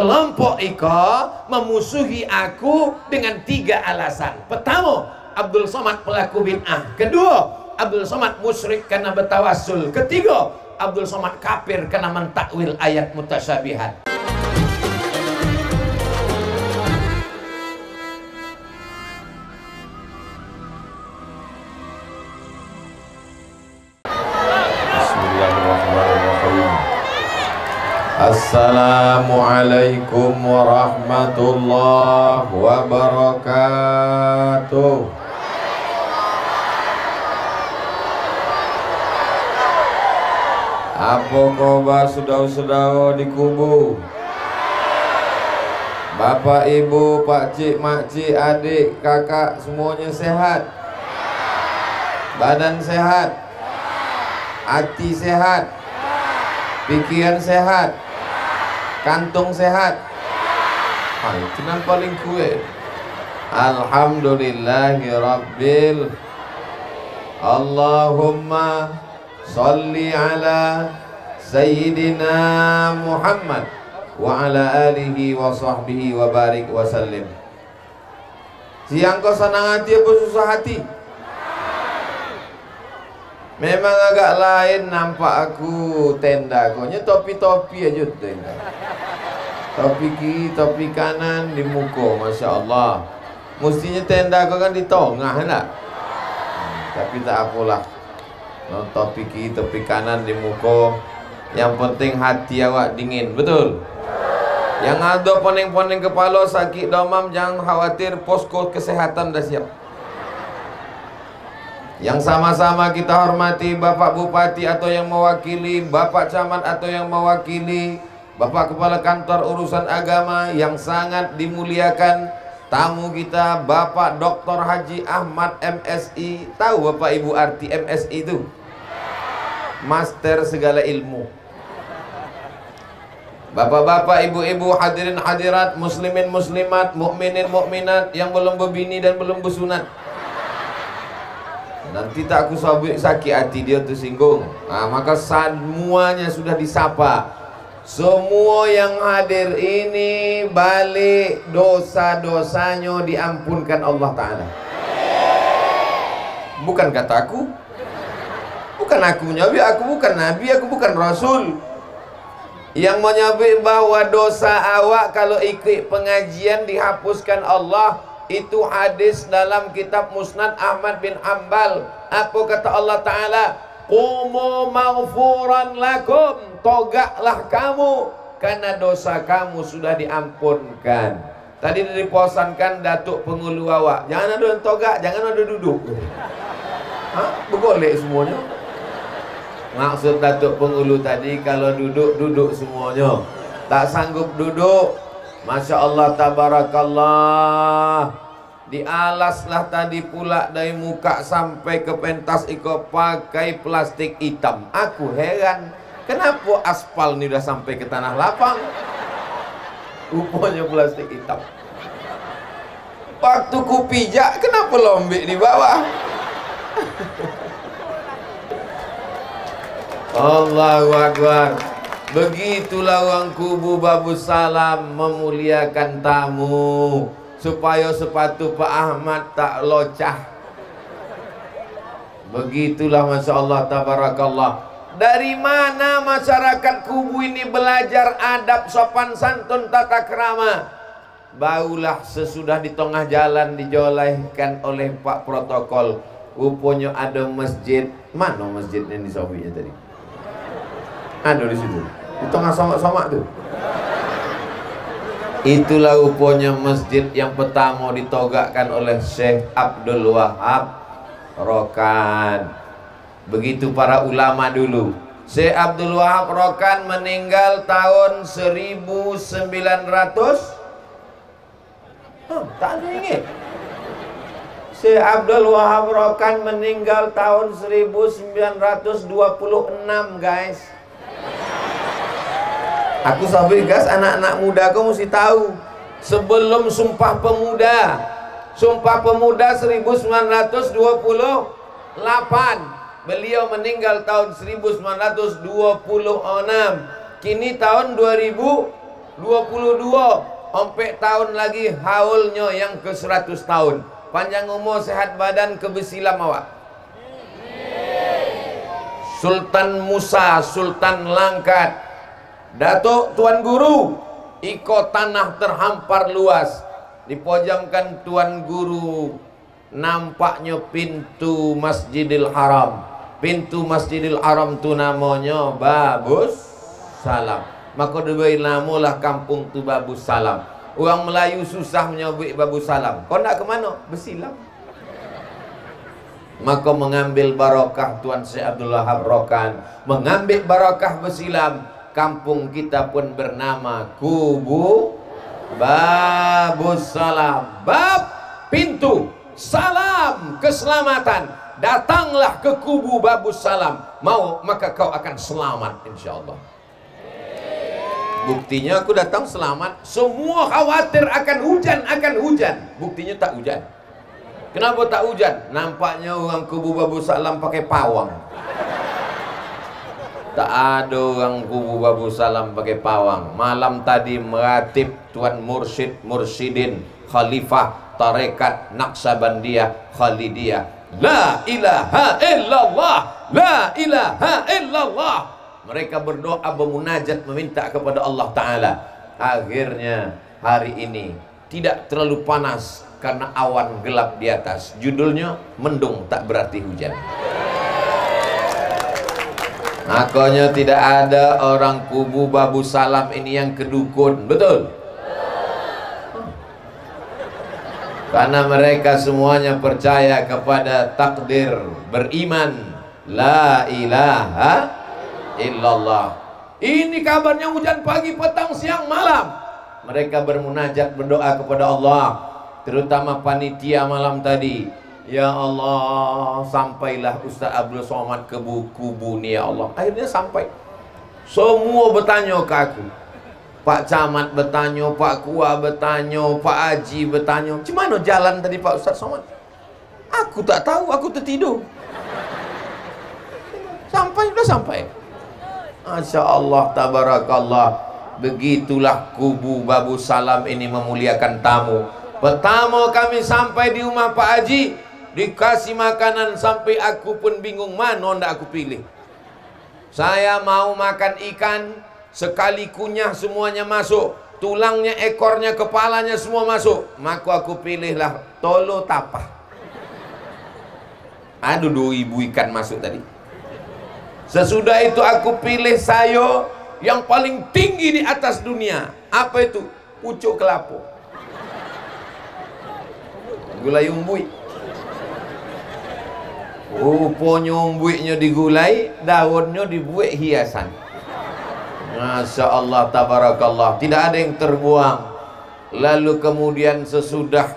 Kelompok iko memusuhi aku dengan 3 alasan. Pertama, Abdul Somad pelaku bid'ah. Kedua, Abdul Somad musyrik karena bertawassul. Ketiga, Abdul Somad kafir karena mentakwil ayat mutasyabihat. Assalamualaikum warahmatullahi wabarakatuh. Apa kabar saudara-saudara di kubu? Bapak, ibu, pakcik, makcik, adik, kakak, semuanya sehat? Badan sehat? Hati sehat? Pikiran sehat? Kantung sehat? Itu yang paling kuat. Alhamdulillahi rabbil. Allahumma salli ala Sayyidina Muhammad wa ala alihi wa sahbihi wa barik wa sallim. Siang kau senang hati apa susah hati? Memang agak lain nampak aku tenda kau nya topi-topi aja tenda. Topi kiri, topi kanan di muka, Masya Allah. Mestinya tenda kau kan di tengah nak. Tapi tak apalah. Topi kiri, topi kanan di muka. Yang penting hati awak dingin, betul? Yang ada poning-poning kepala sakit demam, jangan khawatir, posko kesehatan dah siap. Yang sama-sama kita hormati Bapak Bupati atau yang mewakili, Bapak Camat atau yang mewakili, Bapak Kepala Kantor Urusan Agama yang sangat dimuliakan, tamu kita Bapak Dr. Haji Ahmad MSI. Tahu Bapak Ibu arti MSI itu? Master segala ilmu. Bapak-bapak, ibu-ibu, hadirin hadirat, muslimin muslimat, mukminin mukminat yang belum berbini dan belum bersunat. Nanti tak aku sakit hati dia tersinggung. Maka semuanya sudah disapa. Semua yang hadir ini balik dosa-dosanya diampunkan Allah Ta'ala. Bukan kataku, bukan aku menyabit, aku bukan Nabi, aku bukan Rasul. Yang menyabit bahwa dosa awak kalau ikut pengajian dihapuskan Allah. Itu hadis dalam kitab Musnad Ahmad bin Hanbal. Apa kata Allah Ta'ala? Qumu maghfuran lakum, togaklah kamu karena dosa kamu sudah diampunkan. Tadi diposankan Datuk Pengulu awak, jangan ada yang togak, jangan ada duduk. Begolek semuanya. Maksud Datuk Pengulu tadi, kalau duduk, duduk semuanya. Tak sanggup duduk, Masya Allah, tabarakallah, dialaslah tadi pula dari muka sampai ke pentas iko pakai plastik hitam. Aku heran, kenapa aspal ini udah sampai ke tanah lapang, rupanya plastik hitam. Waktu ku pijak, kenapa lombek di bawah? Allahu Akbar. Begitulah orang kubu Babus Salam memuliakan tamu, supaya sepatu Pak Ahmad tak locah. Begitulah, Masya Allah, tabarakallah. Dari mana masyarakat kubu ini belajar adab, sopan santun, tata krama? Barulah sesudah di tengah jalan dijolehkan oleh Pak Protokol, rupanya ada masjid. Mana masjidnya di Sofinya tadi? Ada di situ. Di tengah somak-somak tuh. Itulah rupanya masjid yang pertama ditogakkan oleh Syekh Abdul Wahab Rokan. Begitu para ulama dulu. Syekh Abdul Wahab Rokan meninggal tahun 1900. Tak ada ingat. Syekh Abdul Wahab Rokan meninggal tahun 1926, guys. Aku sampai gas, anak-anak muda kau mesti tahu. Sebelum Sumpah Pemuda, Sumpah Pemuda 1928, beliau meninggal tahun 1926. Kini tahun 2020, 22 sampai tahun lagi haulnya yang ke 100 tahun. Panjang umur, sehat badan, kebesilam awak. Sultan Musa, Sultan Langkat, Datuk Tuan Guru, iko tanah terhampar luas. Dipojamkan Tuan Guru, nampaknya pintu Masjidil Haram. Pintu Masjidil Haram tu namanya Babus Salam. Maka diberi namalah kampung tu Babus Salam. Orang Melayu susah menyebut Babus Salam. Kau nak ke mana? Bersilam. Maka mengambil barakah Tuan Syekh Abdul Wahab Rokan, mengambil barakah bersilam, kampung kita pun bernama Kubu Babus Salam. Bab, pintu, salam, keselamatan. Datanglah ke Kubu Babus Salam. Mau maka kau akan selamat insyaallah. Buktinya aku datang selamat. Semua khawatir akan hujan. Buktinya tak hujan. Kenapa tak hujan? Nampaknya orang Kubu Babus Salam pakai pawang. Tak ada orang Kubu Babus Salam pakai pawang. Malam tadi meratib Tuan Mursyid Mursyidin Khalifah Tarekat Naqsabandiyah Khalidiyah. La ilaha illallah, la ilaha illallah. Mereka berdoa bermunajat meminta kepada Allah Ta'ala. Akhirnya hari ini tidak terlalu panas karena awan gelap di atas. Judulnya mendung tak berarti hujan. Makanya tidak ada orang Kubu Babus Salam ini yang kedukun. Betul? Karena mereka semuanya percaya kepada takdir, beriman la ilaha illallah. Ini kabarnya hujan pagi, petang, siang, malam. Mereka bermunajat, berdoa kepada Allah. Terutama panitia malam tadi. Ya Allah, sampailah Ustaz Abdul Somad ke kubu ni ya Allah. Akhirnya sampai. Semua bertanya ke aku. Pak Camat bertanya, Pak Kua bertanya, Pak Haji bertanya, macam mana jalan tadi Pak Ustaz Somad? Aku tak tahu, aku tertidur. Sampai, sudah sampai. Masya Allah, tabarakallah. Begitulah Kubu Babus Salam ini memuliakan tamu. Pertama kami sampai di rumah Pak Haji, dikasih makanan sampai aku pun bingung mana ndak aku pilih. Saya mau makan ikan, sekali kunyah semuanya masuk, tulangnya, ekornya, kepalanya semua masuk. Maka aku pilihlah tolo tapah. Ada 2.000 ikan masuk tadi. Sesudah itu aku pilih sayur yang paling tinggi di atas dunia. Apa itu? Pucuk kelapa. Gulai umbui. Rupanya umbuinya digulai, daunnya dibuat hiasan. Masya Allah, tabarakallah. Tidak ada yang terbuang. Lalu kemudian sesudah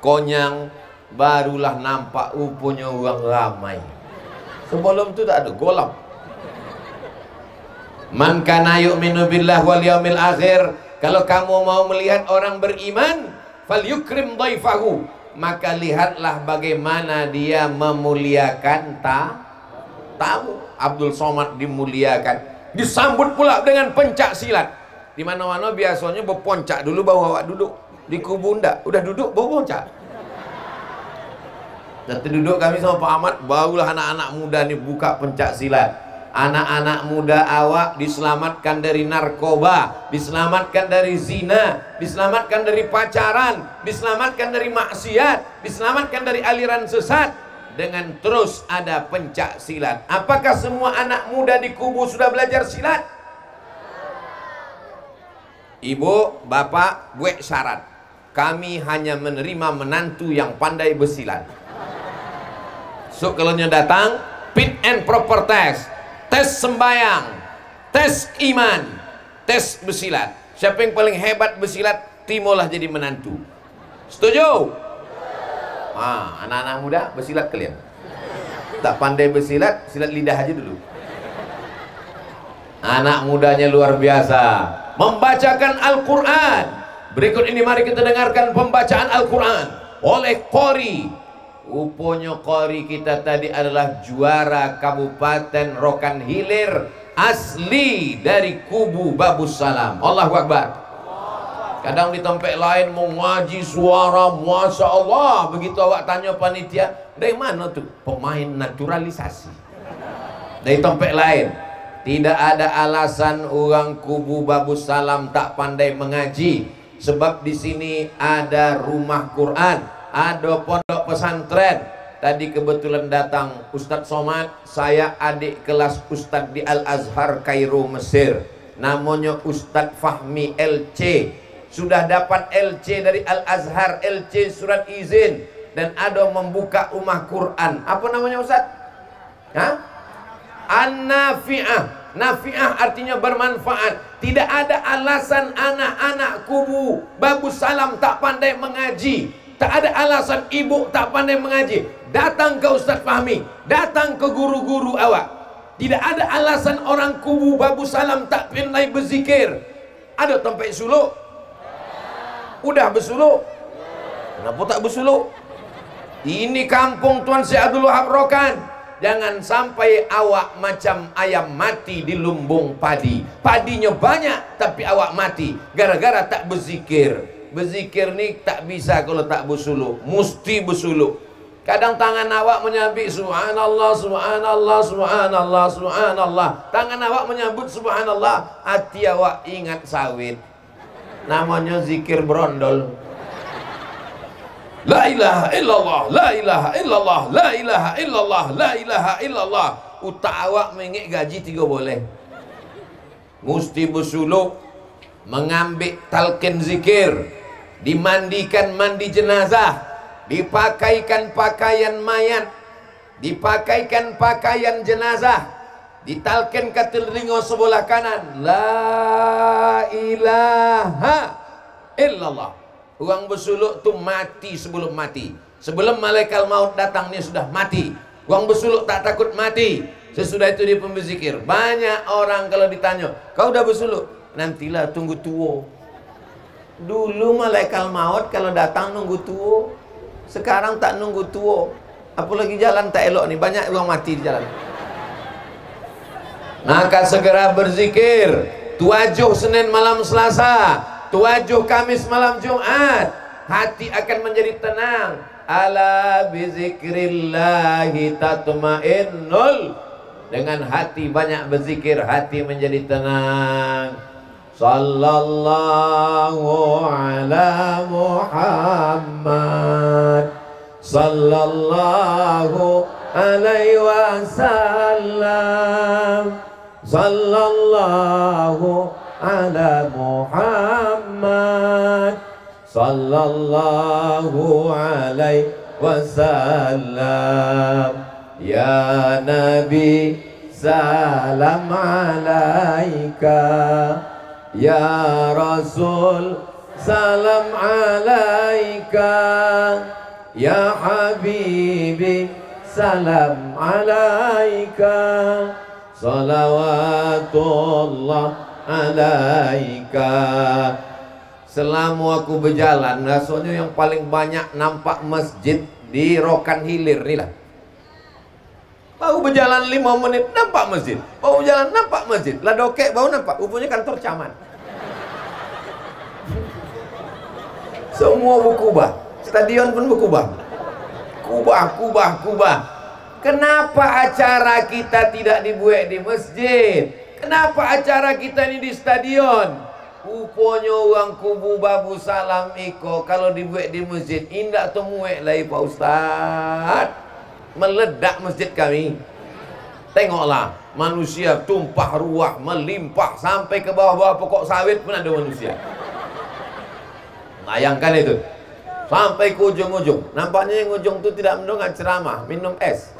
konyang, barulah nampak rupanya orang ramai. Sebelum itu tak ada, golam. Man kana yu'minu billah wal yaumil akhir. Kalau kamu mau melihat orang beriman, falyukrim dhaifahu, maka lihatlah bagaimana dia memuliakan tamu. Abdul Somad dimuliakan, disambut pula dengan pencak silat. Di mana-mana biasanya berponcak dulu baru awak duduk. Di kubu ndak, udah duduk baru poncak. Dan duduk kami sama Pak Ahmad, barulah anak-anak muda ni buka pencak silat. Anak-anak muda awak diselamatkan dari narkoba, diselamatkan dari zina, diselamatkan dari pacaran, diselamatkan dari maksiat, diselamatkan dari aliran sesat dengan terus ada pencak silat. Apakah semua anak muda di kubu sudah belajar silat? Ibu, bapak, buat syarat. Kami hanya menerima menantu yang pandai bersilat. So kalau datang, fit and proper test. Tes sembayang, tes iman, tes bersilat. Siapa yang paling hebat bersilat, timolah jadi menantu. Setuju? Anak-anak muda bersilat kalian. Tak pandai bersilat, silat lidah aja dulu. Anak mudanya luar biasa, membacakan Al-Quran. Berikut ini mari kita dengarkan pembacaan Al-Quran oleh Qori. Rupanya Qori kita tadi adalah juara Kabupaten Rokan Hilir, asli dari Kubu Babus Salam. Allahu Akbar. Kadang di tempat lain mau ngaji suara, Masya Allah. Begitu awak tanya panitia, dari mana tuh? Pemain naturalisasi. Dari tempat lain. Tidak ada alasan orang kubu Babus Salam tak pandai mengaji. Sebab di sini ada rumah Quran, ada pondok pesantren. Tadi kebetulan datang Ustadz Somad, saya adik kelas Ustadz di Al-Azhar Kairo Mesir. Namanya Ustadz Fahmi LC. Sudah dapat LC dari Al-Azhar, LC surat izin, dan ada membuka rumah Quran. Apa namanya Ustadz? Hah? An-Nafi'ah. Nafi'ah artinya bermanfaat. Tidak ada alasan anak-anak kubu Babus Salam tak pandai mengaji. Tak ada alasan ibu tak pandai mengaji. Datang ke Ustadz Fahmi, datang ke guru-guru awak. Tidak ada alasan orang kubu Babus Salam tak pandai berzikir. Ada tempat suluk? Udah bersuluk? Kenapa tak bersuluk? Ini kampung Tuan Syekh Abdul Wahab Rokan. Jangan sampai awak macam ayam mati di lumbung padi. Padinya banyak tapi awak mati gara-gara tak berzikir. Berzikir ni tak bisa kalau tak bersuluk. Mesti bersuluk. Kadang tangan awak menyabit subhanallah, subhanallah, subhanallah, subhanallah. Tangan awak menyebut subhanallah, hati awak ingat sawit. Namanya zikir berondol. La ilaha illallah, la ilaha illallah, la ilaha illallah, la ilaha illallah. Utak awak mengik gaji 3 boleh. Mesti bersuluk, mengambil talqin zikir, dimandikan mandi jenazah, dipakaikan pakaian mayat, dipakaikan pakaian jenazah, ditalqin ke telinga sebelah kanan, la ilaha illallah. Orang bersuluk tu mati sebelum mati. Sebelum malaikat maut datang ni sudah mati. Orang bersuluk tak takut mati. Sesudah itu dia pun berzikir. Banyak orang kalau ditanya, kau dah bersuluk? Nantilah, tunggu tua. Dulu malaikat maut kalau datang nunggu tua. Sekarang tak nunggu tua. Apalagi jalan tak elok ni, banyak orang mati di jalan. Maka segera berzikir. Tujuh Senin malam Selasa, tujuh Kamis malam Jumat, hati akan menjadi tenang. Ala bizikrillahi tatma'innul. Dengan hati banyak berzikir, hati menjadi tenang. Sallallahu ala Muhammad, sallallahu alaihi wasallam, sallallahu ala Muhammad, sallallahu alaihi wasallam. Ya Nabi salam alaika, ya Rasul salam alaika, ya Habibi salam alaika, salawatullah alaika. Selama aku berjalan, rasanya yang paling banyak nampak masjid di Rokan Hilir ni lah. Baru berjalan 5 menit nampak masjid. Baru berjalan nampak masjid. Lah dokek baru nampak. Rupanya kantor camat. Semua berkubah. Stadion pun berkubah. Kubah. Kenapa acara kita tidak dibuat di masjid? Kenapa acara kita ini di stadion? Rupanya orang kubu Babus Salam iko kalau dibuat di masjid indak temuek lagi Pak Ustaz. Meledak masjid kami. Tengoklah, manusia tumpah ruah, melimpah sampai ke bawah-bawah pokok sawit pun ada manusia. Bayangkan itu. Sampai ke ujung-ujung. Nampaknya yang ujung itu tidak mendengar ceramah, minum es.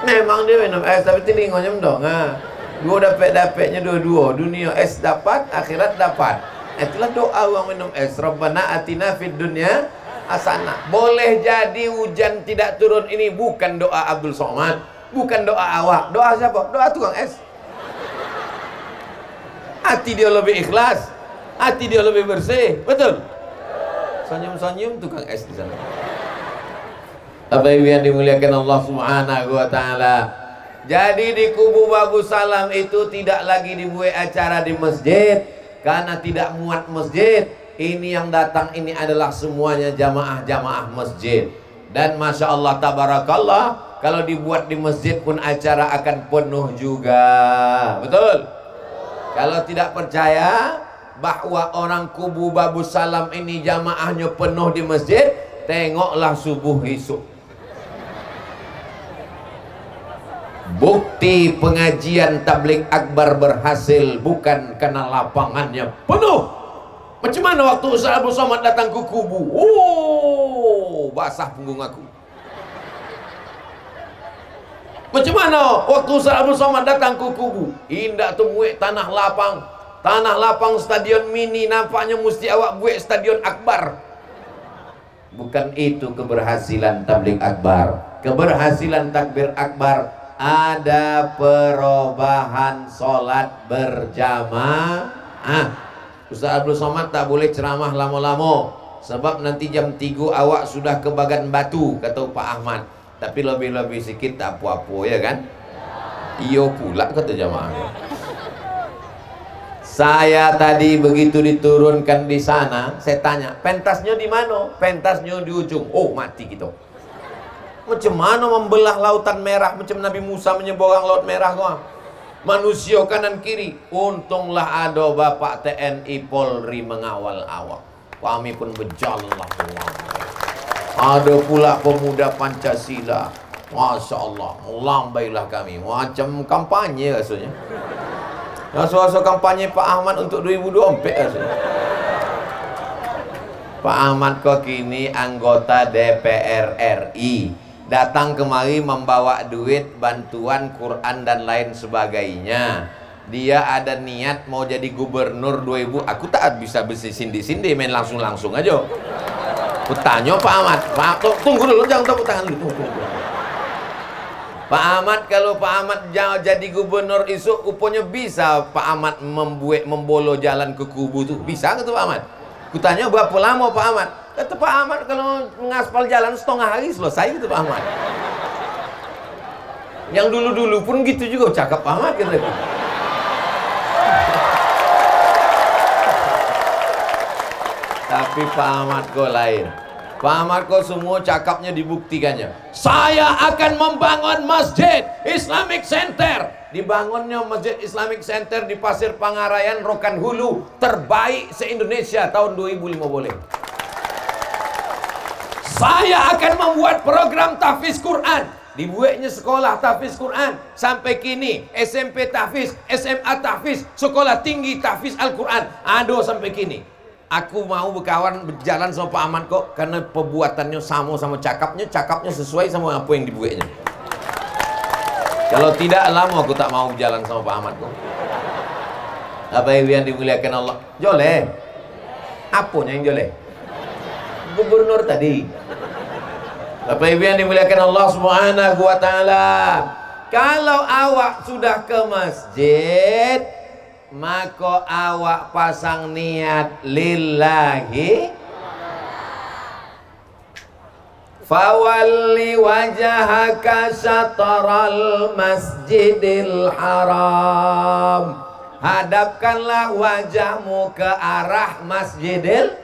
Memang dia minum es, tapi telinganya mendongak. Dua dapat-dapatnya dua-dua. Dunia es dapat, akhirat dapat. Itulah doa orang minum es. Rabbana atina fid dunya hasanah. Boleh jadi hujan tidak turun ini bukan doa Abdul Somad, bukan doa awak. Doa siapa? Doa tukang es. Hati dia lebih ikhlas, hati dia lebih bersih, betul? Senyum-senyum tukang es di sana. Apa yang dimuliakan Allah Subhanahu wa taala. Jadi di kubu Babus Salam itu tidak lagi dibuat acara di masjid. karena tidak muat masjid. Ini yang datang ini adalah semuanya jamaah-jamaah masjid. Dan Masya Allah tabarakallah, kalau dibuat di masjid pun acara akan penuh juga. Betul? Kalau tidak percaya bahwa orang kubu Babu Salam ini jamaahnya penuh di masjid, tengoklah subuh esok. Bukti pengajian tabligh akbar berhasil bukan karena lapangannya penuh. Macam mana waktu Ustaz Abdul Somad datang ke kubu? Oh, basah punggung aku. Macam mana waktu Ustaz Abdul Somad datang ke kubu? Indah tu buat tanah lapang. Tanah lapang stadion mini, nampaknya mesti awak buat stadion akbar. Bukan itu keberhasilan tabligh akbar. Keberhasilan takbir akbar ada perubahan solat berjamaah. Ustaz Abdul Somad tak boleh ceramah lama-lama, sebab nanti jam 3 awak sudah ke Bagan Batu, kata Pak Ahmad. Tapi lebih-lebih sikit tak apa-apa, ya kan? Iyo pula kata jamaah. Saya tadi begitu diturunkan di sana, saya tanya, pentasnya di mana? Pentasnya di ujung. Oh, mati gitu. Macam mana membelah lautan merah macam Nabi Musa menyeberang laut merah kau? Manusia kanan kiri. Untunglah ada Bapak TNI Polri mengawal awak. Kami pun berjalan. Ada pula pemuda Pancasila. Masya Allah, melambailah kami. Macam kampanye rasanya. Rasa-rasa kampanye Pak Ahmad untuk 2024 rasanya. Pak Ahmad kok kini anggota DPR RI. Datang kemari membawa duit, bantuan, Quran dan lain sebagainya. Dia ada niat mau jadi gubernur 2000. Aku tak bisa bersindi-sindi, main langsung-langsung aja. Aku tanya Pak Ahmad, tunggu dulu, jangan tepuk tangan dulu. Pak Ahmad, kalau Pak Ahmad jadi gubernur isu, rupanya bisa Pak Ahmad membolo jalan ke kubu tuh. Bisa ke Pak Ahmad? Aku tanya berapa lama Pak Ahmad? Kata Pak Ahmad kalau mengaspal jalan setengah hari selesai gitu Pak Ahmad. Yang dulu-dulu pun gitu juga cakap Pak Ahmad gitu. Tapi Pak Ahmad kok lain. Pak Ahmad kok semua cakapnya dibuktikannya. Saya akan membangun masjid Islamic Center. Dibangunnya Masjid Islamic Center di Pasir Pangarayan, Rokan Hulu, terbaik se-Indonesia tahun 2005 boleh. Saya akan membuat program tahfiz Quran. Dibuatnya sekolah tahfiz Quran. Sampai kini SMP tahfiz, SMA tahfiz, sekolah tinggi tahfiz Al-Quran. Ada sampai kini. Aku mau berkawan berjalan sama Pak Ahmad kok, karena perbuatannya sama cakapnya sesuai sama apa yang dibuatnya. Kalau tidak lama aku tak mau berjalan sama Pak Ahmad kok. Apa yang dimuliakan Allah? Joleh. Apanya yang joleh? Gubernur tadi. Bapak Ibu yang dimuliakan Allah Subhanahu wa taala, kalau awak sudah ke masjid, maka awak pasang niat lillahi, fawalli wajhaka syatral masjidil haram. Hadapkanlah wajahmu ke arah masjidil.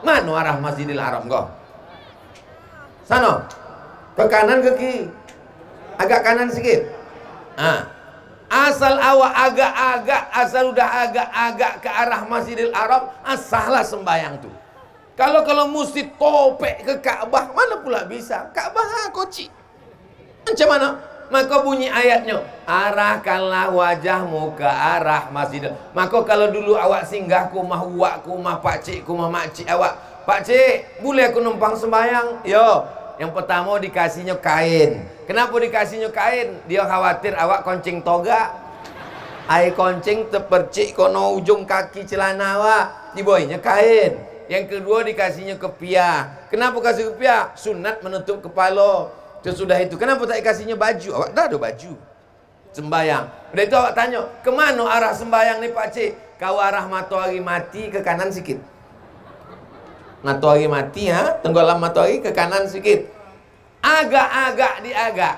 Mana arah masjidil haram kau? Sana, ke kanan ke kiri, agak kanan sedikit. Asal awak agak-agak, asal udah agak-agak ke arah masjidil haram, asahlah sembahyang tuh. Kalau mesti topek ke Ka'bah, mana pula bisa? Ka'bah koci. Macam mana? Maka bunyi ayatnya, arahkanlah wajahmu ke arah masjid. Maka kalau dulu awak singgah ke rumah uak, ke rumah pakcik, ke rumah makcik awak, pakcik, boleh aku numpang sembahyang? Yo, yang pertama dikasihnya kain. Kenapa dikasihnya kain? Dia khawatir awak koncing toga. Air koncing terpercik kono ujung kaki celana awak, diboynya kain. Yang kedua dikasihnya kepiah. Kenapa kasih kepiah? Sunat menutup kepala. Sesudah itu, kenapa tak dikasihnya baju? Awak dah ada baju sembayang. Udah itu awak tanya, kemana arah sembayang nih pakcik? Kau arah matahari mati ke kanan sikit. Matahari mati ya, tenggelam matahari ke kanan sikit. Agak-agak diagak.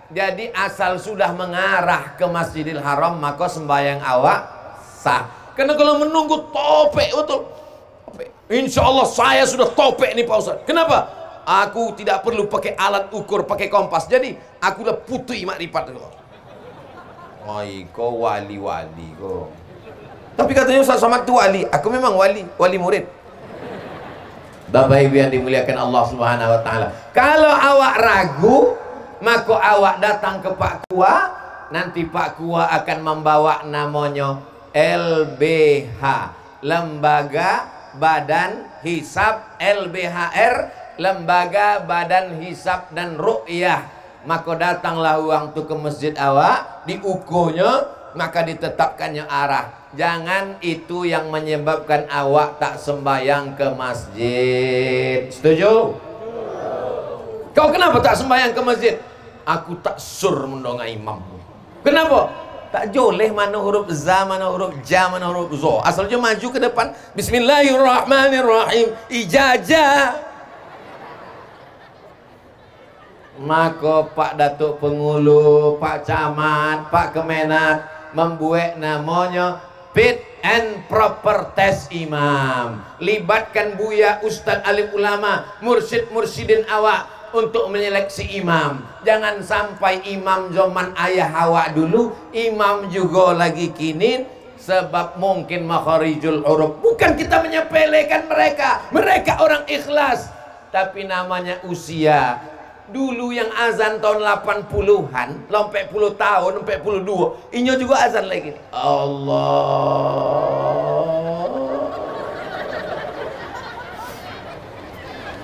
Jadi asal sudah mengarah ke Masjidil Haram, maka sembayang awak sah. Karena kalau menunggu topek betul. Insya Allah saya sudah topek nih Pak Ustaz. Kenapa? Aku tidak perlu pakai alat ukur, pakai kompas. Jadi aku udah putih makrifat. Woi, kau wali-wali kau. Tapi katanya Ustaz Somad itu wali. Aku memang wali murid. Bapak Ibu yang dimuliakan Allah Subhanahu wa taala. Kalau awak ragu, maka awak datang ke Pak Kua, nanti Pak Kua akan membawa namanya LBH, Lembaga Badan Hisab, LBHR, Lembaga Badan Hisab dan Ru'yah. Maka datanglah uang tu ke masjid awak, diukurnya, maka ditetapkannya arah. Jangan itu yang menyebabkan awak tak sembahyang ke masjid. Setuju? Kau kenapa tak sembahyang ke masjid? Aku tak sur mendonga imam. Kenapa? Tak joleh mana huruf za, mana huruf ja, mana huruf zo. Asalnya maju ke depan. Bismillahirrahmanirrahim. Ijazah. Maka Pak Datuk Pengulu, Pak Camat, Pak Kemenak membuat namanya fit and proper test imam. Libatkan buya, ustaz, alim ulama, mursyid-mursyidin awak untuk menyeleksi imam. Jangan sampai imam zaman ayah awak dulu, imam juga lagi kini, sebab mungkin makharijul huruf. Bukan kita menyepelekan mereka, mereka orang ikhlas, tapi namanya usia. Dulu yang azan tahun 80-an, sampai 10 tahun, sampai 42, inyo juga azan lagi. Allah.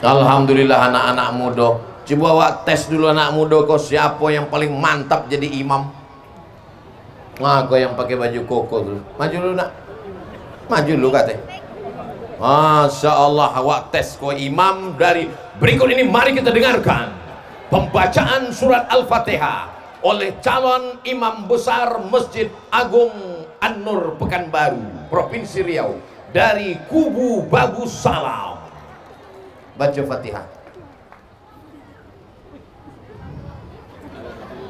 Alhamdulillah anak-anak muda. Coba awak tes dulu anak muda kau siapa yang paling mantap jadi imam. Nah, kau yang pakai baju koko dulu. Maju dulu nak. Maju dulu katanya. Masya Allah, awak tes kau imam dari berikut ini. Mari kita dengarkan pembacaan surat Al-Fatihah oleh calon imam besar Masjid Agung An-Nur Pekanbaru, Provinsi Riau, dari kubu Babu Salam. Baca Fatihah.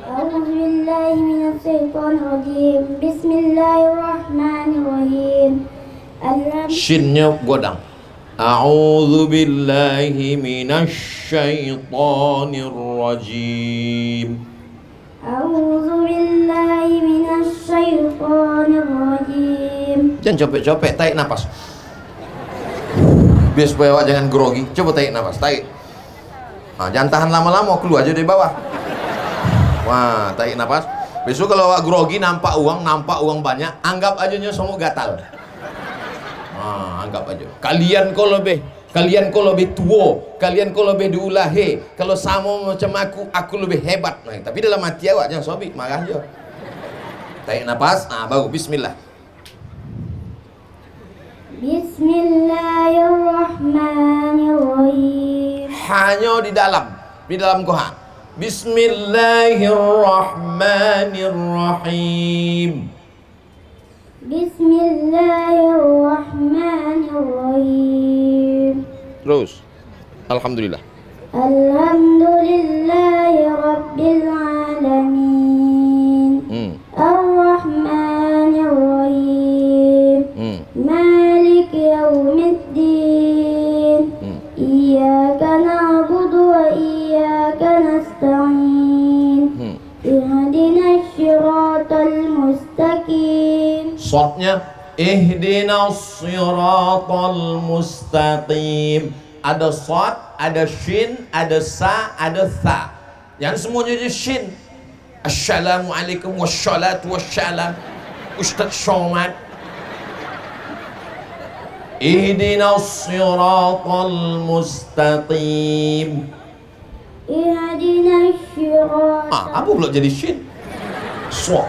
A'udzubillahi minasyaitonirrajim. Bismillahirrahmanirrahim. Shinnya godang. A'udzu billahi minasyaitonir rajim. A'udzu billahi minasyaitonir rajim. Jangan capek-capek, tarik nafas. Biar supaya awak jangan grogi. Coba tarik nafas, tarik. Nah, jangan tahan lama-lama, keluar aja dari bawah. Wah, tarik nafas. Besok kalau awak grogi nampak uang banyak, anggap aja semua gatal. Anggap aja. Kalian kalau lebih tua, kalian kalau lebih diulahi, kalau sama macam aku lebih hebat. Nah, tapi dalam hati awak jangan sobik, marah aja. Tarik nafas, baru bismillah. Bismillahirrahmanirrahim. Hanya di dalam koha. Bismillahirrahmanirrahim. Bismillahirrahmanirrahim. Terus. Alhamdulillah. Alhamdulillahi rabbil alamin. Ar-Rahmanir-Rahim. Maliki yaumiddin. Iyyaka na'budu wa iyyaka nasta'in. Ihdinas siratal mustaqim. Shotnya ihdinas siratal mustaqim. Ada shot, ada shin, ada sa, ada tha. Yang semuanya jadi shin. Assalamualaikum wassalatu wassalam. Ustaz Somad. Ihdinas siratal mustaqim. Ihdinas siratal. Apa pula jadi shin? So.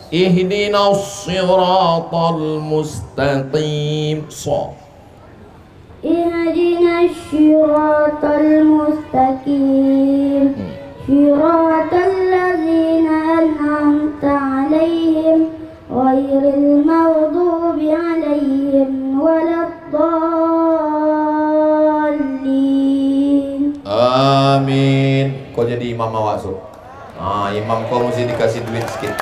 Ihdinas siratal mustaqim. So. Ihdinas siratal mustaqim. Siratal ladzina an'amta 'alaihim ghairil maghdubi 'alaihim waladdallin. Amin. Kau jadi imam awak so. Imam kau mesti dikasih duit sikit.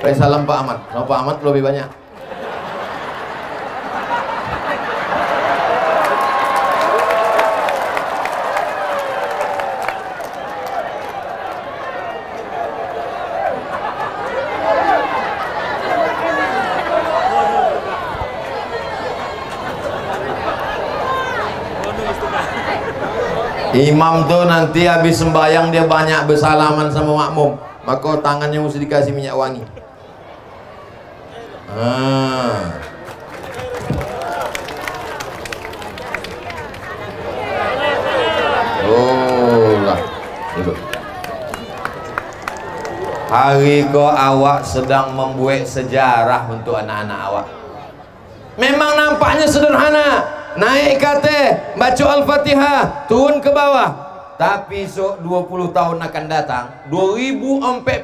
Baik, salam Pak Ahmad. Sama Pak Ahmad lebih banyak. Imam tuh nanti habis sembahyang dia banyak bersalaman sama makmum, maka tangannya mesti dikasih minyak wangi. Oh lah, duduk. Hari ko awak sedang membuat sejarah untuk anak-anak awak. Memang nampaknya sederhana, naik kate, baca Al-Fatihah, turun ke bawah. Tapi sok 20 tahun akan datang, 2042,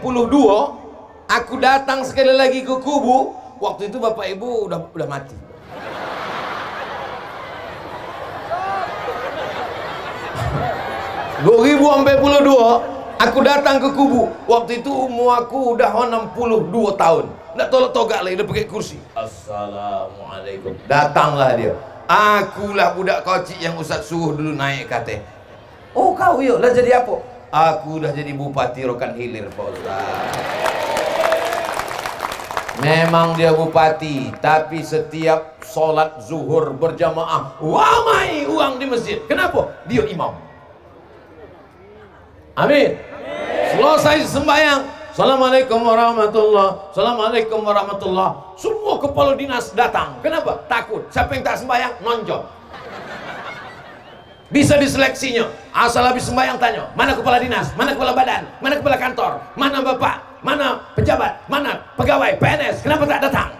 aku datang sekali lagi ke kubu. Waktu itu bapak ibu udah mati. ...2042 aku datang ke kubu. Waktu itu umur aku udah 62 tahun. Nggak tolak-togak lagi, udah pakai kursi. Assalamualaikum. Datanglah dia. Akulah budak kocik yang Ustaz suruh dulu naik kate. Oh kau yuk lah jadi apa? Aku udah jadi Bupati Rokan Hilir Pak Ustaz. Memang dia bupati, tapi setiap sholat zuhur berjamaah ramai orang di masjid. Kenapa? Dia imam. Amin. Selesai sembahyang, Assalamualaikum warahmatullah, Assalamualaikum warahmatullah. Semua kepala dinas datang. Kenapa? Takut. Siapa yang tak sembahyang, nonjol. Bisa diseleksinya. Asal habis sembahyang tanya, mana kepala dinas, mana kepala badan, mana kepala kantor, mana bapak, mana pejabat, mana pegawai PNS, kenapa tak datang?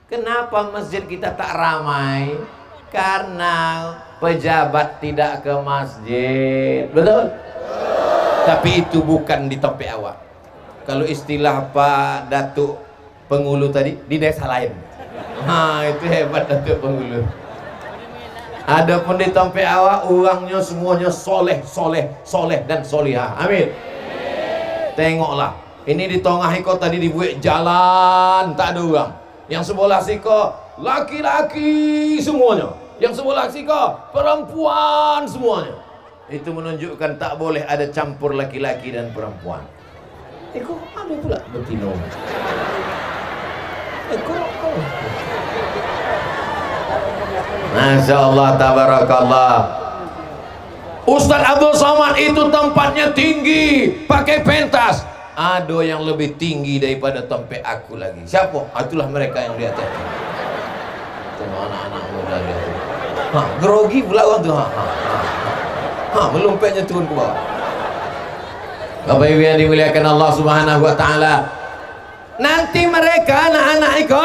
Kenapa masjid kita tak ramai? Karena pejabat tidak ke masjid. Betul? Tapi itu bukan di topik awak. Kalau istilah Pak Datuk Pengulu tadi, di desa lain. Nah, itu hebat Datuk Pengulu. Adapun di topik awak, orangnya semuanya soleh, dan solihah. Amin. Tengoklah, ini di tengah iko tadi dibuat jalan, tak ada orang. Yang sebelah siko laki-laki semuanya, yang sebelah siko perempuan semuanya. Itu menunjukkan tak boleh ada campur laki-laki dan perempuan. Eko ada pula betino. Eko. Masya Allah, tabarakallah. Ustaz Abdul Somad itu tempatnya tinggi, pakai pentas. Ada yang lebih tinggi daripada tempat aku lagi. Siapa? Itulah mereka yang lihat. Tengok anak-anak muda dia. Grogi pula orang tu. Melompatnya turun ke bawah. Bapak Ibu yang dimuliakan Allah Subhanahu wa taala. Nanti mereka anak-anak itu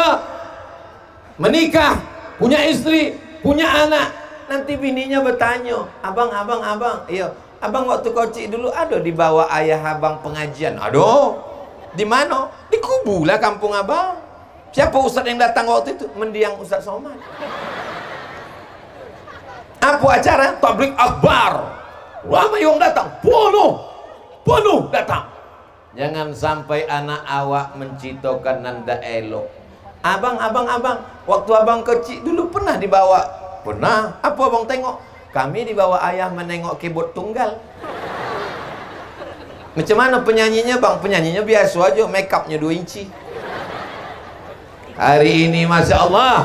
menikah, punya istri, punya anak. Nanti bininya bertanya, abang, iya, abang waktu kocik dulu ada di bawah ayah abang pengajian. Aduh, di mana? Di kubu lah kampung abang. Siapa ustaz yang datang waktu itu? Mendiang Ustaz Somad. Apa acara? Tablik akbar. Ramai yang datang, penuh datang. Jangan sampai anak awak mencitokan nanda elok. Abang, waktu abang kecil dulu pernah dibawa. Pernah. Apa abang tengok? Kami dibawa ayah menengok keyboard tunggal. Macam mana penyanyinya bang? Penyanyinya biasa aja, make upnya 2 inci. Hari ini Masya Allah,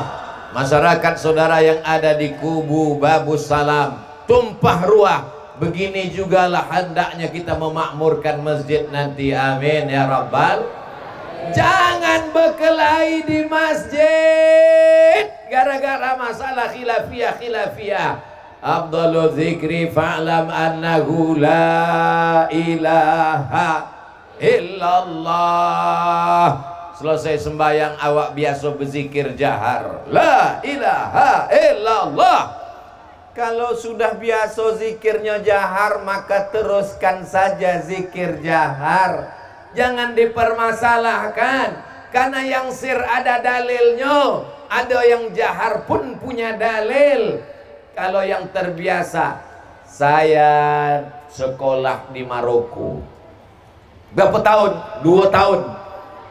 masyarakat saudara yang ada di kubu Babus Salam tumpah ruah. Begini jugalah hendaknya kita memakmurkan masjid nanti. Amin ya Rabbal. Jangan berkelahi di masjid gara-gara masalah khilafiyah. Afdalu dzikri fa'lam annahu la ilaha illallah. Selesai sembahyang awak biasa berzikir jahar, la ilaha illallah. Kalau sudah biasa zikirnya jahar, maka teruskan saja zikir jahar. Jangan dipermasalahkan, karena yang sir ada dalilnya, ada yang jahar pun punya dalil. Kalau yang terbiasa, saya sekolah di Maroko berapa tahun? 2 tahun.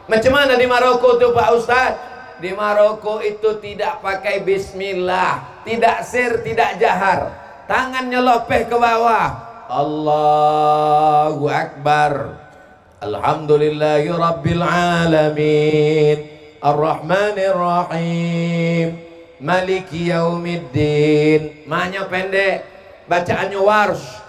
Macam mana di Maroko tuh Pak Ustaz? Di Maroko itu tidak pakai bismillah, tidak sir, tidak jahar. Tangannya lopeh ke bawah. Allahu Akbar. Alhamdulillahi Rabbil Alamin. Ar-Rahmanir Rahim. Maliki Yaumiddin. Mahnya pendek, bacaannya warsh.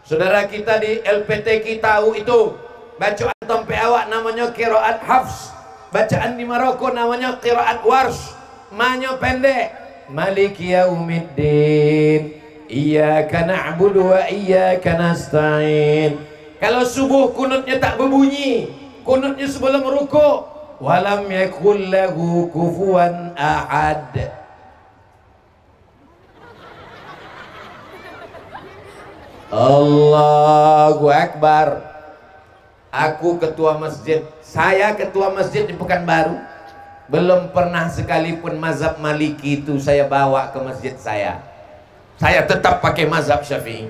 Saudara kita di LPTQ tahu itu. Bacaan tompe awak namanya qiraat Hafs. Bacaan di Maroko namanya qiraat warsh. Mahnya pendek. Maliki Yaumiddin. Iyyaka na'budu wa iyyaka nasta'in. Kalau subuh kunutnya tak berbunyi, kunutnya sebelum rukuk. Walam yakul lahu kufuwan ahad. Allahu Akbar. Aku ketua masjid, saya ketua masjid di Pekanbaru. Belum pernah sekalipun mazhab Maliki itu saya bawa ke masjid saya. Saya tetap pakai mazhab Syafi'i.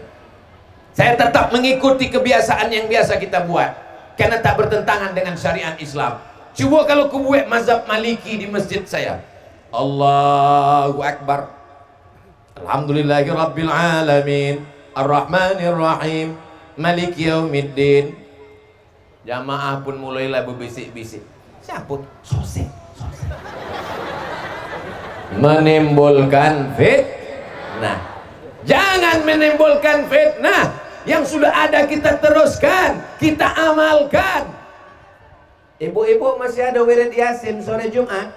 Saya tetap mengikuti kebiasaan yang biasa kita buat, karena tak bertentangan dengan syariat Islam. Coba kalau aku buat mazhab Maliki di masjid saya. Allahu Akbar. Alhamdulillahi Rabbil Alamin. Ar-Rahmanir Rahim. Maliki Yaumiddin. Jamaah pun mulailah berbisik-bisik. Siapa? Sose. Menimbulkan fitnah. Jangan menimbulkan fitnah. Yang sudah ada kita teruskan, kita amalkan. Ibu-ibu masih ada wirid Yasin sore Jumat?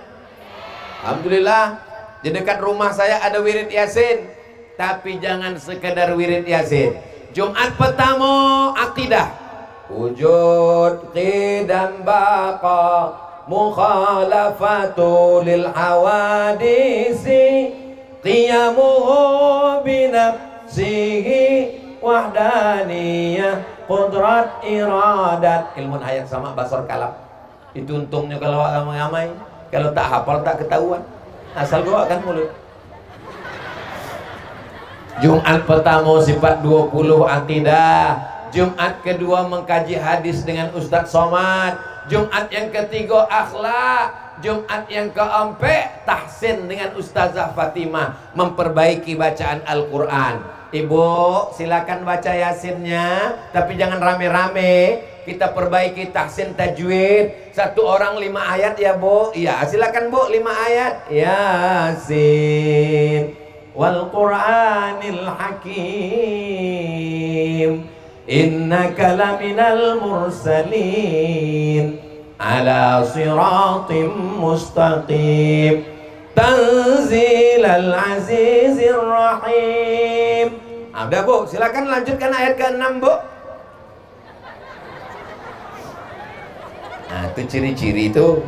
Alhamdulillah. Di dekat rumah saya ada wirid Yasin. Tapi jangan sekedar wirid Yasin. Jumat pertama akidah. Wujud qidam baqa mukhalafatu lil hawadisi qiyamuhu binafsihi wahdaniyah qudrat iradat. Ilmu ayat sama basar kalam. Itu untungnya kalau ramai-ramai. Kalau tak hafal tak ketahuan. Asal gua kan mulut. Jumat pertama sifat 20 akidah. Jumat kedua mengkaji hadis dengan Ustadz Somad. Jumat yang ketiga akhlak. Jumat yang keempat tahsin dengan Ustazah Fatimah, memperbaiki bacaan Al-Quran. Ibu silakan baca Yasinnya, tapi jangan rame-rame. Kita perbaiki tahsin tajwid. 1 orang 5 ayat ya Bu. Iya silakan Bu, 5 ayat. Yasin wal Qur'anil Hakim. Innaka laminal mursalin ala siratim mustaqim tanzilal azizir rahim. Udah Bu, silakan lanjutkan ayat ke-6 Bu. Nah itu ciri-ciri itu.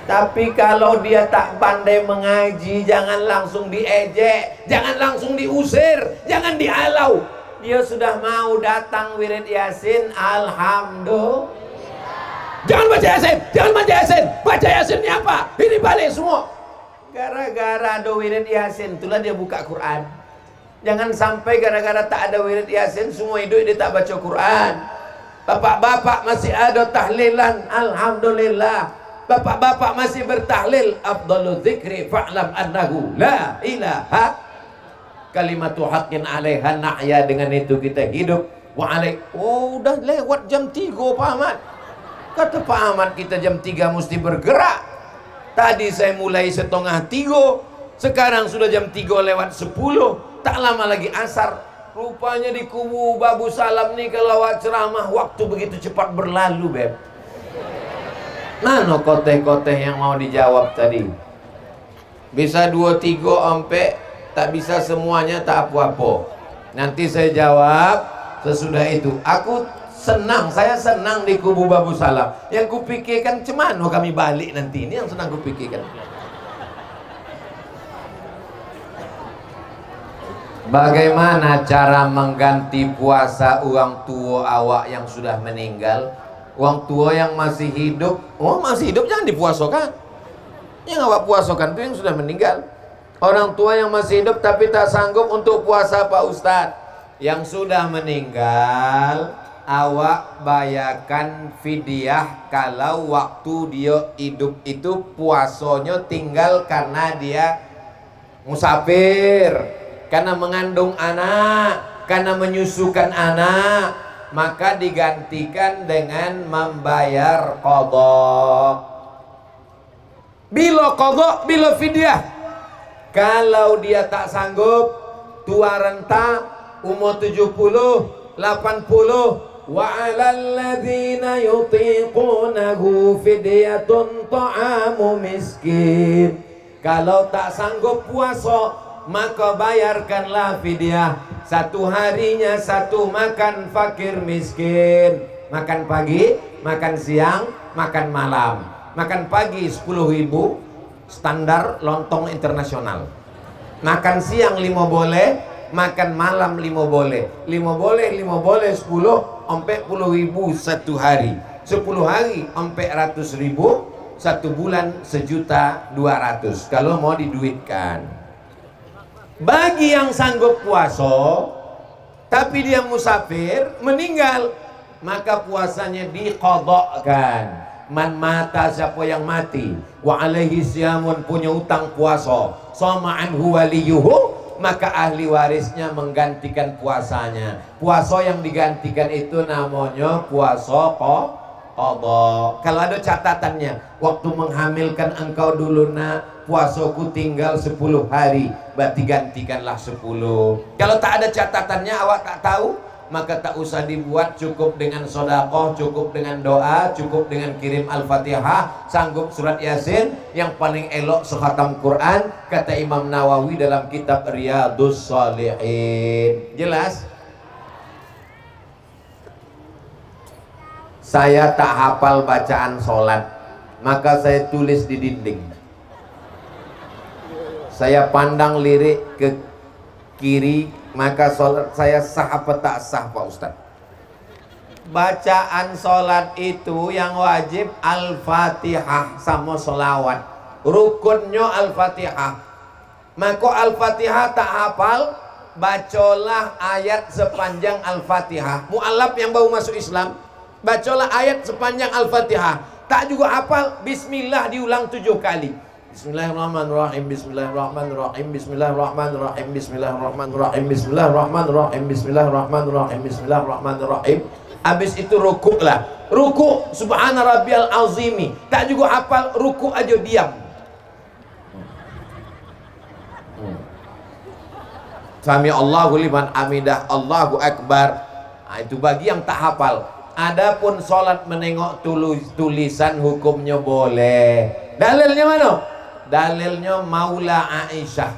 Tapi kalau dia tak pandai mengaji, jangan langsung diejek, jangan langsung diusir, jangan dihalau. Dia sudah mau datang wirid Yasin, alhamdulillah. Jangan baca Yasin, jangan baca Yasin. Baca Yasinnya apa? Ini balik semua. Gara-gara ada wirid Yasin, itulah dia buka Quran. Jangan sampai gara-gara tak ada wirid Yasin, semua hidup dia tak baca Quran. Bapak-bapak masih ada tahlilan, alhamdulillah. Bapak-bapak masih bertahlil, afdalu dzikri fa'lam annahu la ilaha kalimatu haqqin 'alaiha nahya. Dengan itu kita hidup. Oh udah lewat jam 3 Pak Ahmad. Kata Pak Ahmad kita jam 3 mesti bergerak. Tadi saya mulai 2:30, sekarang sudah jam 3 lewat 10. Tak lama lagi asar. Rupanya di kubu Babu Salam nih kalau ceramah waktu begitu cepat berlalu Beb. Mana koteh-koteh yang mau dijawab tadi? Bisa 2-3 sampai tak bisa semuanya, tak apa-apa. Nanti saya jawab sesudah itu. Aku senang, saya senang di kubu Babu Salam. Yang kupikirkan cuman kami balik nanti. Ini yang senang kupikirkan. Bagaimana cara mengganti puasa orang tua awak yang sudah meninggal? Orang tua yang masih hidup, masih hidup jangan dipuasakan. Yang awak puasakan itu yang sudah meninggal. Orang tua yang masih hidup tapi tak sanggup untuk puasa Pak Ustadz, yang sudah meninggal awak bayarkan fidyah kalau waktu dia hidup itu puasanya tinggal karena dia musafir, karena mengandung anak, karena menyusukan anak, maka digantikan dengan membayar qadha. Bila qadha, bila fidyah. Kalau dia tak sanggup, tua renta, umur 70, 80, wa 'alal ladzina yutiqunahu fidyatun ta'amu miskin. Kalau tak sanggup puasa, maka bayarkanlah fidyah. Satu harinya satu makan fakir miskin. Makan pagi, makan siang, makan malam. Makan pagi 10.000 standar lontong internasional. Makan siang 5 boleh, makan malam 5 boleh. 5 boleh, 5 boleh 10, 40.000 satu hari. 10 hari 400.000, 1 bulan 1.200.000 kalau mau diduitkan. Bagi yang sanggup puasa tapi dia musafir, meninggal, maka puasanya diqadhakan. Man mata, siapa yang mati, wa alaihi siyamun, punya utang puasa, sama anhu waliyuhu, maka ahli warisnya menggantikan puasanya. Puasa yang digantikan itu namanya puasa qadha. Kalau ada catatannya, waktu menghamilkan engkau dulu nak, puasaku tinggal 10 hari, berarti gantikanlah 10. Kalau tak ada catatannya, awak tak tahu, maka tak usah dibuat. Cukup dengan sedekah, cukup dengan doa, cukup dengan kirim Al-Fatihah, sanggup surat Yasin, yang paling elok sekhatam Quran, kata Imam Nawawi dalam kitab Riyadhus Shalihin. Jelas? Saya tak hafal bacaan sholat, maka saya tulis di dinding. Saya pandang lirik ke kiri, maka sholat saya sah apa tak sah Pak Ustadz? Bacaan sholat itu yang wajib Al-Fatihah sama sholawat. Rukunnya Al-Fatihah. Maka Al-Fatihah tak hafal, bacalah ayat sepanjang Al-Fatihah. Mu'alaf yang baru masuk Islam, bacalah ayat sepanjang Al-Fatihah. Tak juga hafal, Bismillah diulang 7 kali. Bismillahirrahmanirrahim, Bismillahirrahmanirrahim, Bismillahirrahmanirrahim, Bismillahirrahmanirrahim, Bismillahirrahmanirrahim, Bismillahirrahmanirrahim, Bismillahirrahmanirrahim. Habis itu rukuk lah. Rukuk subhana rabbiyal azimi. Tak juga hafal, rukuk aja diam. Sami Allahu liman hamidah, Allahu akbar. Nah, itu bagi yang tak hafal. Adapun sholat menengok tulisan hukumnya boleh. Dalilnya mana? Dalilnya Maula Aisyah.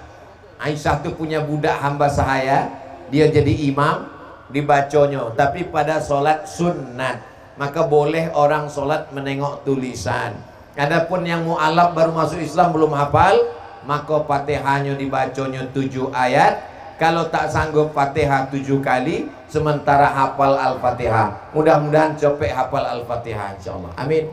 Aisyah itu punya budak hamba sahaya, dia jadi imam, dibacanya. Tapi pada sholat sunat, maka boleh orang sholat menengok tulisan. Adapun yang mu'alaf baru masuk Islam belum hafal, maka Fatihahnya dibacanya 7 ayat. Kalau tak sanggup Fatihah 7 kali, sementara hafal Al-Fatihah. Mudah-mudahan cepet hafal Al-Fatihah insyaallah. Amin.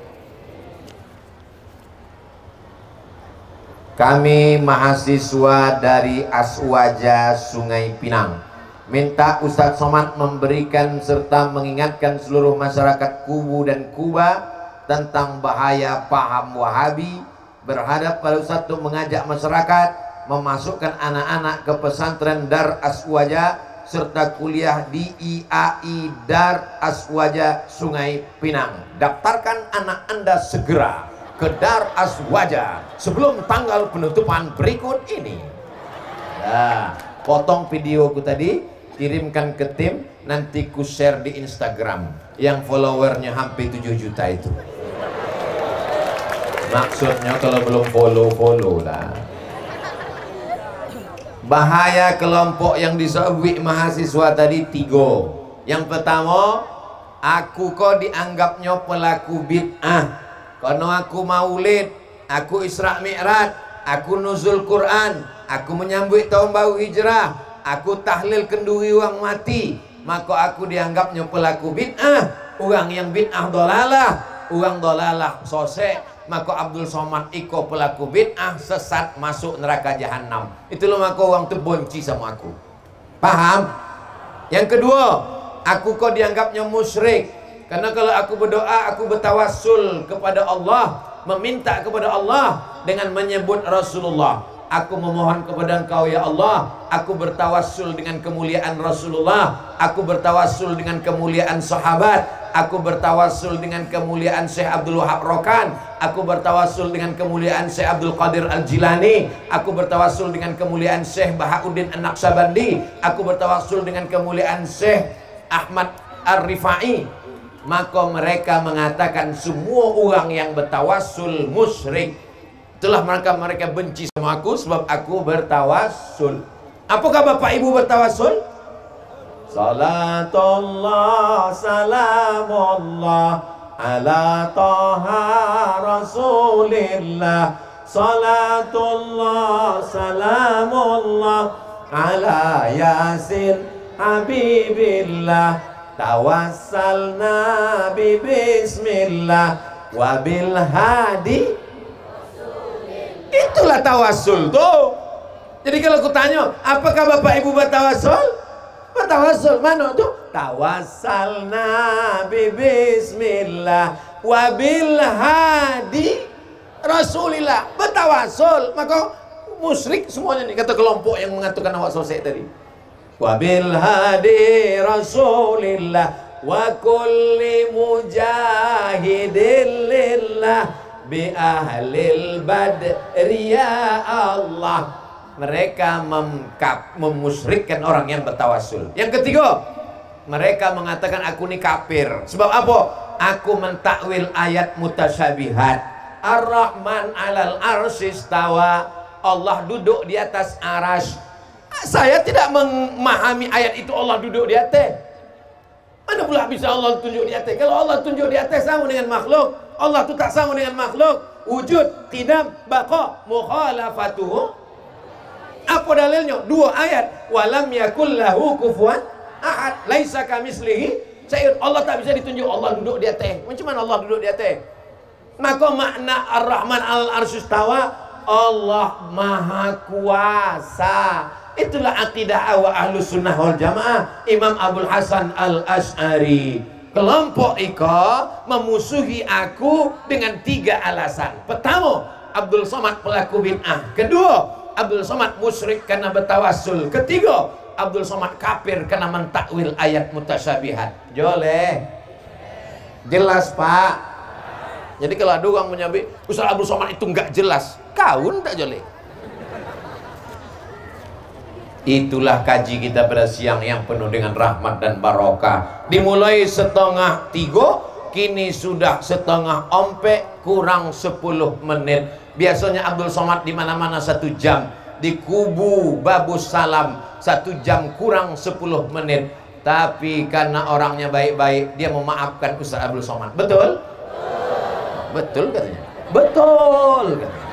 Kami mahasiswa dari Aswaja Sungai Pinang minta Ustadz Somad memberikan serta mengingatkan seluruh masyarakat Kubu dan Kuba tentang bahaya paham Wahabi. Berhadap pada Ustadz untuk mengajak masyarakat memasukkan anak-anak ke pesantren Dar Aswaja serta kuliah di IAI Dar Aswaja Sungai Pinang. Daftarkan anak Anda segera ke Dar Aswaja sebelum tanggal penutupan berikut ini. Nah, potong videoku tadi, kirimkan ke tim, nanti ku share di Instagram yang followernya hampir 7 juta itu. Maksudnya kalau belum follow lah. Bahaya kelompok yang disebut mahasiswa tadi 3. Yang pertama, aku kok dianggapnya pelaku bid'ah. Karena aku maulid, aku Isra Mi'raj, aku nuzul Quran, aku menyambut tahun baru hijrah, aku tahlil kenduri orang mati, maka aku dianggapnya pelaku bid'ah. Orang yang bid'ah dolalah, orang dolalah sosek, maka Abdul Somad iko pelaku bid'ah, sesat, masuk neraka jahanam. Itulah maka orang tu benci sama aku. Paham? Yang kedua, Aku kok dianggapnya musyrik. Karena kalau aku berdoa, aku bertawassul kepada Allah, meminta kepada Allah dengan menyebut Rasulullah. Aku memohon kepada Engkau ya Allah, aku bertawassul dengan kemuliaan Rasulullah, aku bertawassul dengan kemuliaan sahabat, aku bertawassul dengan kemuliaan Syekh Abdul Wahab Rokan, aku bertawassul dengan kemuliaan Syekh Abdul Qadir Al-Jilani, aku bertawassul dengan kemuliaan Syekh Bahauddin An-Naqsyabandi, aku bertawassul dengan kemuliaan Syekh Ahmad Ar-Rifai. Maka mereka mengatakan semua orang yang bertawassul musyrik. Itulah mereka benci sama aku sebab aku bertawassul. Apakah Bapak Ibu bertawassul? Salatullah salamullah ala taha rasulillah. Salatullah salamullah ala yasin habibillah. Tawassalna bi bismillah wa bil hadi. Itulah tawassul tuh. Jadi kalau aku tanya, apakah Bapak Ibu bertawassul? Bertawassul mana tuh? Tawassalna bi bismillah wa bil hadi rasulillah. Bertawassul. Maka musyrik semuanya nih, kata kelompok yang mengatakan awak selesai tadi. Wa bil hadi rasulillah wa kulli mujahidin lillah bi ahlil badri ya Allah. Mereka memusyrikkan orang yang bertawassul. Yang ketiga, mereka mengatakan aku ini kafir. Sebab apa? Aku mentakwil ayat mutasyabihat. Ar-Rahman 'alal arsy istawa. Allah duduk di atas arasy. Saya tidak memahami ayat itu Allah duduk di atas. Mana pula bisa Allah tunjuk di atas? Kalau Allah tunjuk di atas sama dengan makhluk. Allah itu tak sama dengan makhluk. Wujud, qidam, baqa, mukhalafatuhu. Apa dalilnya? Dua ayat. Walam yakul lahu kufuwan ahad. Laisa kamislihi syai'un. Allah tak bisa ditunjuk Allah duduk di atas. Macam mana Allah duduk di atas? Maka makna Ar-Rahman al-Arsy istawa, Allah Maha Kuasa. Itulah akidah awak Ahlus Sunnah wal Jamaah. Imam Abdul Hasan Al-Asy'ari. Kelompok ika memusuhi aku dengan 3 alasan. Pertama, Abdul Somad pelaku bid'ah. Kedua, Abdul Somad musyrik karena bertawassul. Ketiga, Abdul Somad kafir karena mentakwil ayat mutasyabihat. Joleh. Jelas Pak. Jadi kalau ada orang menyabik Ustaz Abdul Somad itu enggak jelas, kau tak joleh. Itulah kaji kita pada siang yang penuh dengan rahmat dan barokah. Dimulai 2:30, kini sudah 3:30 kurang 10 menit. Biasanya Abdul Somad di mana-mana 1 jam. Di kubu Babus Salam 1 jam kurang 10 menit. Tapi karena orangnya baik-baik, dia memaafkan Ustaz Abdul Somad. Betul? Betul katanya. Betul katanya.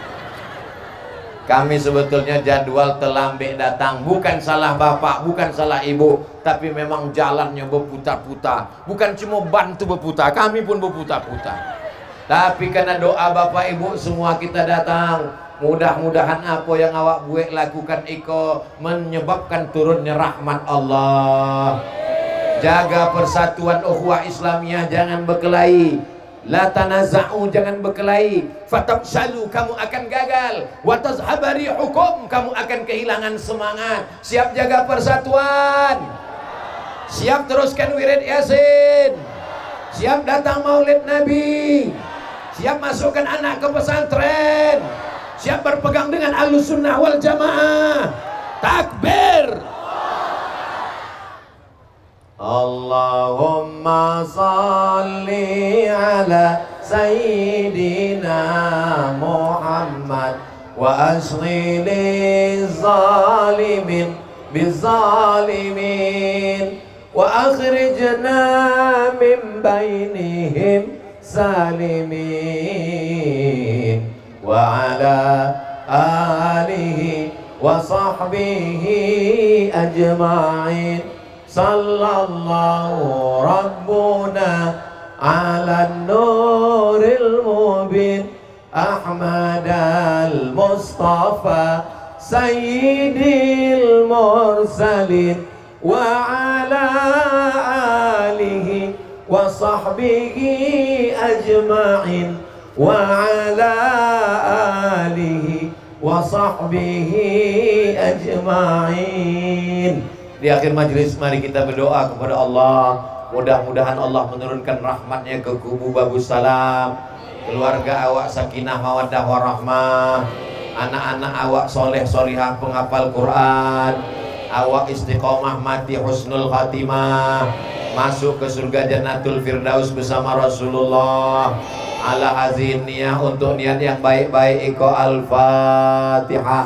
Kami sebetulnya jadwal terlambat datang. Bukan salah bapak, bukan salah ibu, tapi memang jalannya berputar-putar. Bukan cuma ban itu berputar, kami pun berputar-putar. Tapi karena doa bapak ibu semua kita datang. Mudah-mudahan apa yang awak buat lakukan iko menyebabkan turunnya rahmat Allah. Jaga persatuan ukhuwah Islamiyah, jangan berkelahi. La tanaza'u, jangan berkelahi. Fatabshalu, kamu akan gagal. Wa tazhabari hukum, kamu akan kehilangan semangat. Siap jaga persatuan. Siap teruskan wirid Yasin. Siap datang Maulid Nabi. Siap masukkan anak ke pesantren. Siap berpegang dengan Ahlus Sunnah wal Jamaah. Takbir. Allahumma salli ala Sayyidina Muhammad wa asli lizzalimin bizzalimin wa akhrijna min bainihim salimin wa ala alihi wa sahbihi ajma'in. Sallallahu Rabbuna ala nuril mubin Ahmad al-Mustafa Sayyidil Mursalin wa ala wa sahbihi ajma'in wa ala alihi wa sahbihi ajma'in. Di akhir majlis mari kita berdoa kepada Allah, mudah-mudahan Allah menurunkan rahmatnya ke kubu Babus Salam, keluarga awak sakinah mawaddah warahmah, anak-anak awak soleh solihah penghafal Quran, awak istiqomah mati husnul khatimah, masuk ke surga Jannatul Firdaus bersama Rasulullah. Ala hazin niyah, untuk niat yang baik-baik. Iko al-Fatihah.